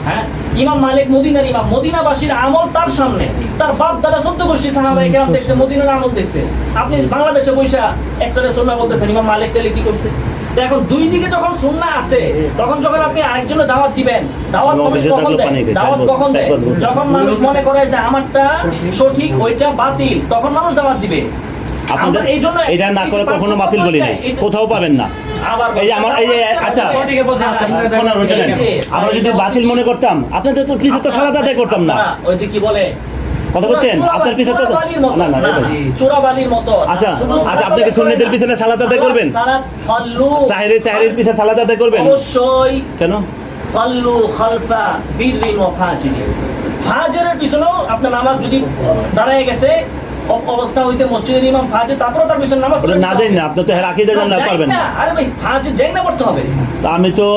হ্যাঁ, ইমাম মালিক মদিনার ইমাম, মদিনাবাসীর আমল তার সামনে, তার বাপ দাদা 14 গোষ্ঠী সাহাবায়ে কেরাম দেখছে, মদিনার আমল দেখছে। আপনি বাংলাদেশে বৈশা একটারে সুন্নাহ বলতেছেন, ইমাম মালিক তাহলে কি করছে? তো এখন দুই দিকে যখন সুন্নাহ আছে, তখন যখন আপনি আরেকজনের দাওয়াত দিবেন, দাওয়াত মানুষ কখন দেয়? দাওয়াত কখন দেয়? যখন মানুষ মনে করে যে আমারটা সঠিক ওইটা বাতিল, তখন মানুষ দাওয়াত দিবে। আপনাদের এই জন্য এটা না করে কখনো বাতিল বলি না, কোথাও পাবেন না। এই যে আমার এই যে আচ্ছা ওদিকে বসে আছেন আমরা যদি বাতিল মনে করতাম আপনাদের তো পিছে তো সালাত আদায় করতাম না। ওই যে কি বলে কথা বলছেন আপনার পিছে তো না না চোরাবালির মতো। আচ্ছা আচ্ছা আপনি কি সুন্নিদের পিছনে সালাত আদায় করবেন? সালাত সাল্লু তাহরির পিছনে সালাত আদায় করবেন? অবশ্যই। কেন? সাল্লু খালফা বিররিন ওয়া ফাজিরিন, ফাজিরের পিছনেও আপনার নামাজ যদি দাঁড়ায় গেছে অবস্থা হইছে মসজিদের ইমাম ফাজির, তারপরে তার পিছনে নামাজ ওটা না যাই না, আপনি তো আকীদা জানতে পারবেন না। আরে ভাই ফাজির যাই না পড়তে হবে। তা আমি তো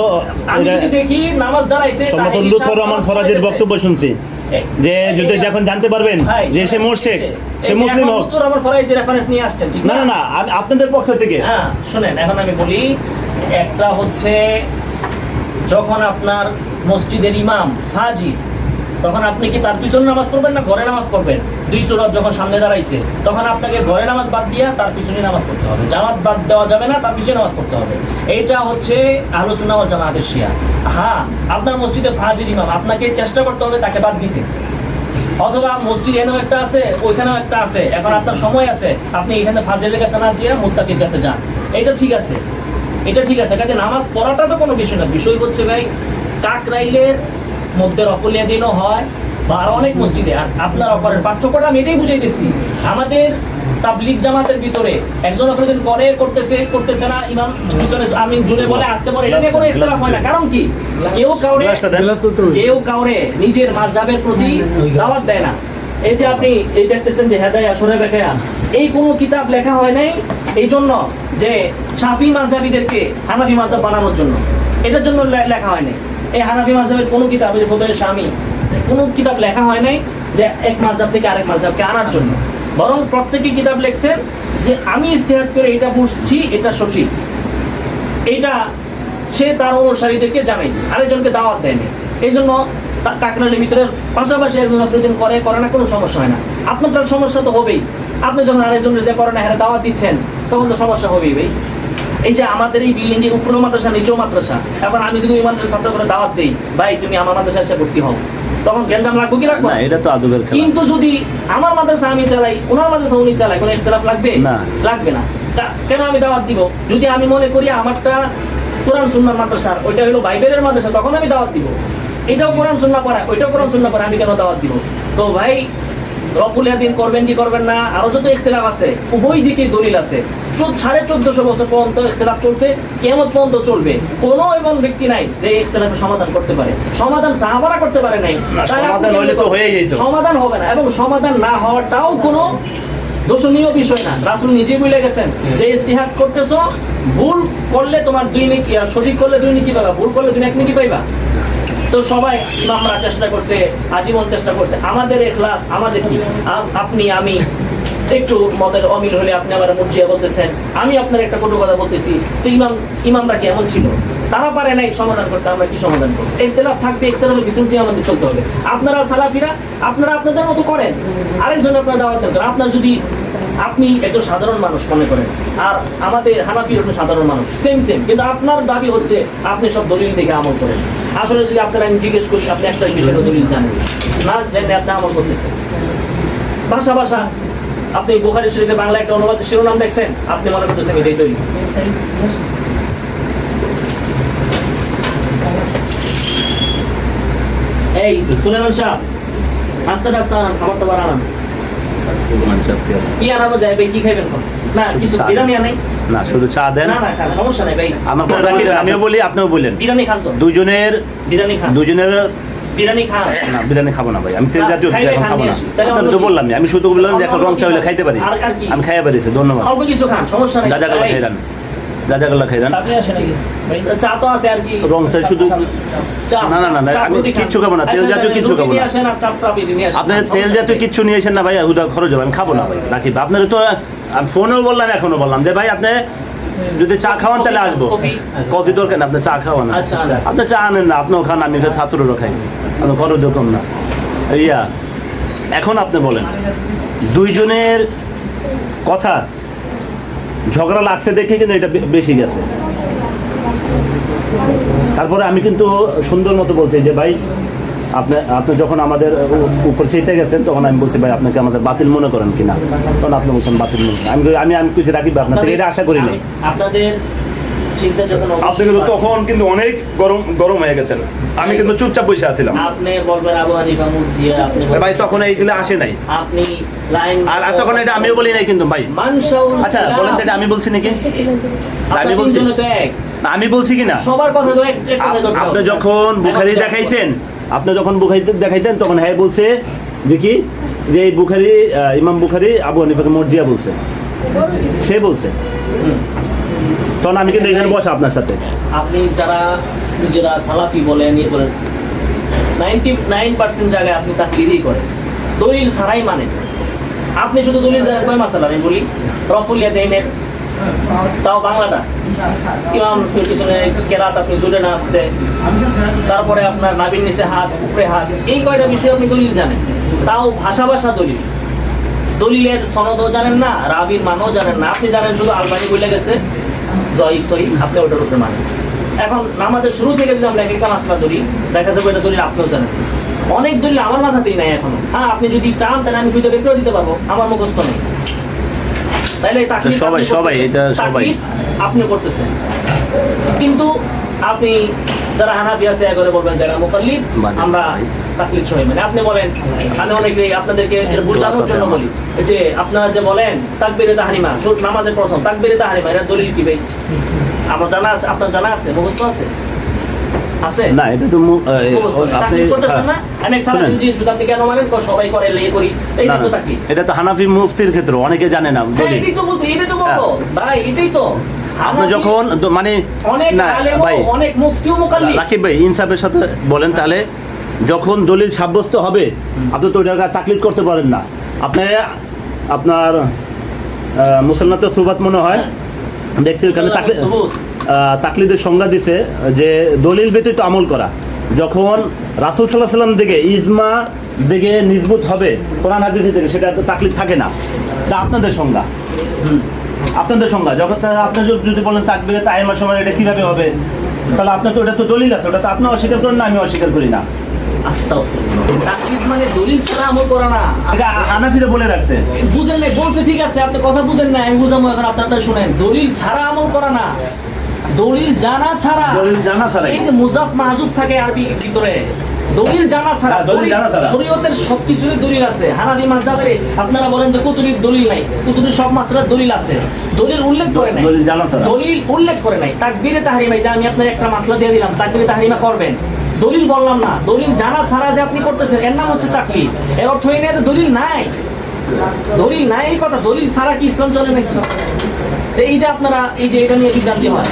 আমি যদি দেখি নামাজ দাঁড়াইছে সম্মত লুৎফর রহমান ফরাজের বক্তব্য শুনছি যে যদি যখন জানতে পারবেন যে সে মুশরিক, সে মুসলিম হোক। লুৎফর রহমান ফরাজের রেফারেন্স নিয়ে আসছেন, ঠিক না না না আপনাদের পক্ষ থেকে। হ্যাঁ শুনেন, এখন আমি বলি, একটা হচ্ছে যখন আপনার মসজিদের ইমাম ফাজির, তখন আপনি কি তার পিছনে নামাজ পড়বেন না ঘরে নামাজ পড়বেন? দুই সুরাত যখন সামনে দাঁড়াইছে, তখন আপনাকে ঘরে নামাজ বাদ দিয়া তার পিছনে নামাজ পড়তে হবে। জামাত বাদ দেওয়া যাবে না, তার পিছনে নামাজ পড়তে হবে। এইটা হচ্ছে আহলুস সুন্নাহ ওয়াল জামাতের শিয়া। হ্যাঁ, আপনার মসজিদে ফাজির ইমাম, আপনাকে চেষ্টা করতে হবে তাকে বাদ দিতে। অথবা মসজিদ এনেও একটা আছে, ওইখানেও একটা আছে, এখন আপনার সময় আছে, আপনি এখানে ফাজিরের কাছে না যেয়ে মুত্তাকির কাছে যান। এটা ঠিক আছে, এটা ঠিক আছে। কাজে নামাজ পড়াটা তো কোনো বিষয় না, বিষয় হচ্ছে ভাই কাকরাইলের মধ্যে রফুল ইয়াদিনও হয় বা আরো অনেক মসজিদে। আর আপনার অপরের পার্থক্যটা আমি এটাই বুঝাইতেছি, আমাদের তাবলিগ জামাতের ভিতরে একজন অপরের করে করতেছে না, ইমাম পিছনে আমিন জুড়ে বলে আসতে পারে, এটা নিয়ে কোনো ইখতিলাফ হয় না। কারণ কি কেউ কাউরে নিজের মাযহাবের প্রতি দাওয়াত দেয় না। এই যে আপনি এই দেখতেছেন যে হেদায়া সরে বেকায়া, এই কোনো কিতাব লেখা হয় নাই এই জন্য যে শাফি মাযহাবীদেরকে হানাফি মাযহাব বানানোর জন্য, এটার জন্য লেখা হয় নাই। এই হানাফি মাযহাবের কোনো কিতাব, যে ফতোয়া শামী, কোনো কিতাব লেখা হয় নাই যে এক মাযহাব থেকে আরেক মাযহাবকে আনার জন্য। বরং প্রত্যেকই কিতাব লিখছেন যে আমি ইজতিহাদ করে এটা বুঝছি, এটা সঠিক, এটা সে তার অনুসারীদেরকে জানাইছে, আরেকজনকে দাওয়াত দেয়নি। এই জন্য কাকরাইলের ভিতরে পাশাপাশি একজন আফ্রিদিন করে না, কোনো সমস্যা হয় না। আপনার তার সমস্যা তো হবেই, আপনি যখন আরেকজনের যে করে না হ্যাঁ দাওয়াত দিচ্ছেন, তখন তো সমস্যা হবেই ভাই। এই যে আমাদের এই বিল্ডিং এর উপরেও মাদ্রাসা, নিচেও মাদ্রাসা, এখন আমি যদি ওই মাদ্রাসার ছাত্র করে দাওয়াত দিই, ভাই তুমি আমার মাদ্রাসায় এসে ভর্তি হও, তখন গ্যাঞ্জাম লাগবে কি রাখবো না এটা তো আদবের খেলা কিন্তু যদি আমার মাদ্রাসা আমি চালাই ওনার মাদ্রাসা উনি চালাই কোনো ইখতিলাফ লাগবে না। লাগবে না কেন আমি দাওয়াত দিব যদি আমি মনে করি আমারটা কোরআন সুন্নাহর মাদ্রাসা ওইটা হলো বাইবেলের মাদ্রাসা তখন আমি দাওয়াত দিব এটাও কোরআন সুন্নাহ পড়া ওইটাও কোরআন সুন্নাহ পড়া আমি কেন দাওয়াত দিব তো ভাই রফুল ইয়াদিন করবেন কি করবেন না আরো যত ইখতিলাফ আছে উভয় দিকে দলিল আছে 1450 বছর পর্যন্ত ইখতিলাফ চলছে কিয়ামত পর্যন্ত চলবে কোনো এমন ব্যক্তি নাই যে ইখতিলাফের সমাধান করতে পারে সমাধান সাহাবারা করতে পারে নাই সমাধান হলে তো হয়ে যেত সমাধান হবে না এবং সমাধান না হওয়াটাও কোনো দোষণীয় বিষয় না রাসূল নিজে বলে গেছেন যে ইজতিহাদ করতেছো ভুল করলে তোমার 2 নেকি আর সঠিক করলে 2 নেকি পাবা ভুল করলে তুমি 1 নেকি পাইবা তো সবাই ইমামরা চেষ্টা করছে আজীবন চেষ্টা করছে আমাদের ইখলাস আমাদের কি আপনি আমি একটু মতের অমিল হলে আপনি আমার মুরজিয়া বলতেছেন আমি আপনার একটা কটু কথা বলতেছি তো ইমামরা কি এমন ছিল তারা পারে নাই সমাধান করতে আমরা কি সমাধান করব ইখতিলাফ থাকবে ইখতিলাফের ভিতর দিয়ে আমাদের চলতে হবে আপনারা সালাফিরা আপনারা আপনাদের মতো করেন আরেকজন আপনার দাওয়াত দেন আপনার যদি আপনি একটু সাধারণ মানুষ মনে করেন আর আমাদের হানাফির একটু সাধারণ মানুষ সেম কিন্তু আপনার দাবি হচ্ছে আপনি সব দলিল দেখে আমল করেন আসলে যদি আপনারা আমি জিজ্ঞেস করি আপনি একটা বিষয়ের দলিল জানেন না জেনে আপনি আমল করতেছেন ভাষা আপনি বুখারী শরীফে বাংলা একটা অনুবাদের শিরোনাম দেখছেন আপনি মনে করতেছেন এটাই দলিল এই সুলেমান সাহেব আস্তে খাবারটা বানান কি আনানো যায় ভাই কি খাইবেন না কিছু বিরিয়ানি আনাই না শুধু চা দেন না খান সমস্যা নাই ভাই আমার কথা কি আমিও বলি আপনিও বলেন বিরিয়ানি খান তো দুজনের বিরিয়ানি খান বিরিয়ানি খান না বিরিয়ানি খাবো না ভাই আমি তেল জাতীয় খাইলে এখন খান খাবো নিয়ে না আসি। তাহলে আমি তো বললাম আমি শুধু বললাম যে একটা রং চা হলে খাইতে পারি আর কি? আমি খাইয়া পারিছি ধন্যবাদ অল্প কিছু খান সমস্যা নাই দাদাগুলো খাইলাম দাদাগুলো খাইলাম আপনি আসেন নাকি ভাই চা তো আছে আর কি রং চা শুধু চা না, আমি কিচ্ছু খাবো না, তেল জাতীয় কিচ্ছু খাবো না। আসেন আর চাপটা আপনি নিয়ে আসেন আপনার তেল জাতীয় কিচ্ছু নিয়ে এসেন না ভাই ওটা খরচ হবে আমি খাবো না ভাই রাখি আপনার তো আমি ফোনেও বললাম এখনো বললাম যে ভাই আপনি যদি চা খাওয়ান তাহলে আসবো কফি দরকার না আপনি চা খাওয়ান না আচ্ছা। আপনি চা আনেন না আপনিও খান আমি ছাত্ররও খাই আপনার খরচ কম না ইয়া এখন আপনি বলেন দুইজনের কথা ঝগড়া লাগছে দেখে কিন্তু এটা বেশি গেছে তারপরে আমি কিন্তু সুন্দর মতো বলছি যে ভাই আপনি যখন আমাদের উপর সেইতে গেছেন তখন আমি বলছি ভাই আপনাকে আমাদের বাতিল মনে করেন কিনা তখন আপনি বলছেন বাতিল মনে করেন আমি কিছু রাখি আপনার থেকে এটা আশা করি নাই আপনাদের চিন্তা যখন আপনি কিন্তু তখন কিন্তু অনেক গরম হয়ে গেছেন আমি কিন্তু চুপচাপ বসে আছিলাম আপনি বলবেন আবু হানিফা মুরজিয়া আপনি ভাই তখন এইগুলো আসে নাই আপনি লাইন আর তখন এটা আমিও বলি নাই কিন্তু ভাই মানসাউল আচ্ছা বলেন তো এটা আমি বলছি নাকি আমি বলছি তো এক না, আমি বলছি কিনা সবার কথা তো এক আপনি যখন বুখারি দেখাইছেন আপনি যখন বুখারি দেখাইতেন তখন হ্যাঁ বলছে যে কি যে এই বুখারি ইমাম বুখারি আবু হানিফাকে মর্জিয়া বলছে সে বলছে তখন আমি কিন্তু এখানে বসা আপনার সাথে আপনি যারা নিজেরা সালাফি বলেন ইয়ে বলেন 99% জায়গায় আপনি তাকলিদই করেন দলিল ছাড়াই মানেন আপনি শুধু দলিল জানেন কয় মাসালা আমি বলি রফুল ইয়াদাইনের তাও বাংলাটা ইমাম পিছনে কেরাত আপনি জুড়ে না আসতে তারপরে আপনার নাবির নিচে হাত উপরে হাত এই কয়টা বিষয় আপনি দলিল জানেন তাও ভাষা দলিল দলিলের সনদও জানেন না রাবির মানও জানেন না আপনি জানেন শুধু আলবানি বলে গেছে জয়ীফ সহি আপনি ওটার উপরে মানেন এখন নামাজের শুরু থেকে যদি আমরা একটা মাসলা ধরি দেখা যাবে এটা দলিল আপনিও জানেন অনেক দলিল আমার মাথাতেই নাই এখনো হ্যাঁ আপনি যদি চান তাহলে আমি ভিতরে বের করে দিতে পারবো আমার মুখস্থ নেই তাইলে সবাই এটা সবাই আপনি করতেছেন কিন্তু আপনি যারা হানাফি আছে একবারে বলবেন যারা মুকাল্লিদ আমরা তাকলিদ সহি মানে আপনি বলেন আমি অনেকেই আপনাদেরকে বোঝানোর জন্য বলি যে আপনারা যে বলেন তাকবীরে তাহরিমা শুধু নামাজের প্রথম তাকবীরে তাহরিমা এর দলিল কি ভাই আমার জানা আছে আপনার জানা আছে মুখস্থ আছে আছে না এটা তো আপনি করতেছেন না আমি সালাফি জিনিস আপনি কেন মানেন সবাই করে লেগে করি এইটা তো তাকলিদ এটা তো হানাফি মুফতির ক্ষেত্রে অনেকে জানে না দলিল এটাই তো বলতে এটাই তো বলবো ভাই এটাই তো আপনি যখন মানে অনেক না আলেম ভাই অনেক মুফতিও মুকাল্লিদ রাকিব ভাই ইনসাফের সাথে বলেন তাহলে যখন দলিল সাব্যস্ত হবে আপনি তো ওইটা তাকলিদ করতে পারেন না আপনি আপনার মুসলমানের সুবাত মনে হয় দেখতে ওখানে তাকলিদের সংজ্ঞা দিছে যে দলিল ব্যতীত আমল করা যখন রাসূল সাল্লাল্লাহু আলাইহি ওয়াসাল্লাম দিকে ইজমা দিকে নিসবত হবে কোরআন হাদিস থেকে সেটা তো তাকলিদ থাকে না এটা আপনাদের সংজ্ঞা যখন আপনি যদি বলেন তাকবীরে তাহরিমার সময় এটা কিভাবে হবে তাহলে আপনার তো ওটা তো দলিল আছে ওটা তো আপনি অস্বীকার করেন না আমি অস্বীকার করি না আস্তাগফিরুল্লাহ। তাকলিদ মানে দলিল ছাড়া আমল করা না। এটা হানাফিরা বলে রাখছে। বুঝেন নাই, বলছে ঠিক আছে, আপনি কথা বুঝেন না, আমি বুঝাবো এখন, আপনারটা শুনেন। দলিল ছাড়া আমল করা না, দলিল জানা ছাড়া। দলিল জানা ছাড়াই। এই যে মুজাফ মাহজুব থাকে আরবি ভিতরে, দলিল জানা ছাড়া। হ্যাঁ, দলিল জানা ছাড়া। শরীয়তের সবকিছুরই দলিল আছে। হানাফি মাযহাবে আপনারা বলেন যে কুতুবির দলিল নাই, কুতুবির সব মাসলার দলিল আছে, দলিল উল্লেখ করে নাই। দলিল জানা ছাড়া। দলিল উল্লেখ করে নাই। তাকবীরে তাহরিমা, যে আমি আপনার একটা মাসলা দিয়ে দিলাম, তাকবীরে তাহরিমা করবেন, দলিল বললাম না। দলিল জানা ছাড়া যে আপনি করতেছেন, এর নাম হচ্ছে তাকলিদ। এর অর্থ এই না যে দলিল নাই, দলিল নাই এই কথা। দলিল ছাড়া কি ইসলাম চলে নাকি? তো এইটা আপনারা, এই যে এটা নিয়ে বিভ্রান্তি হয়।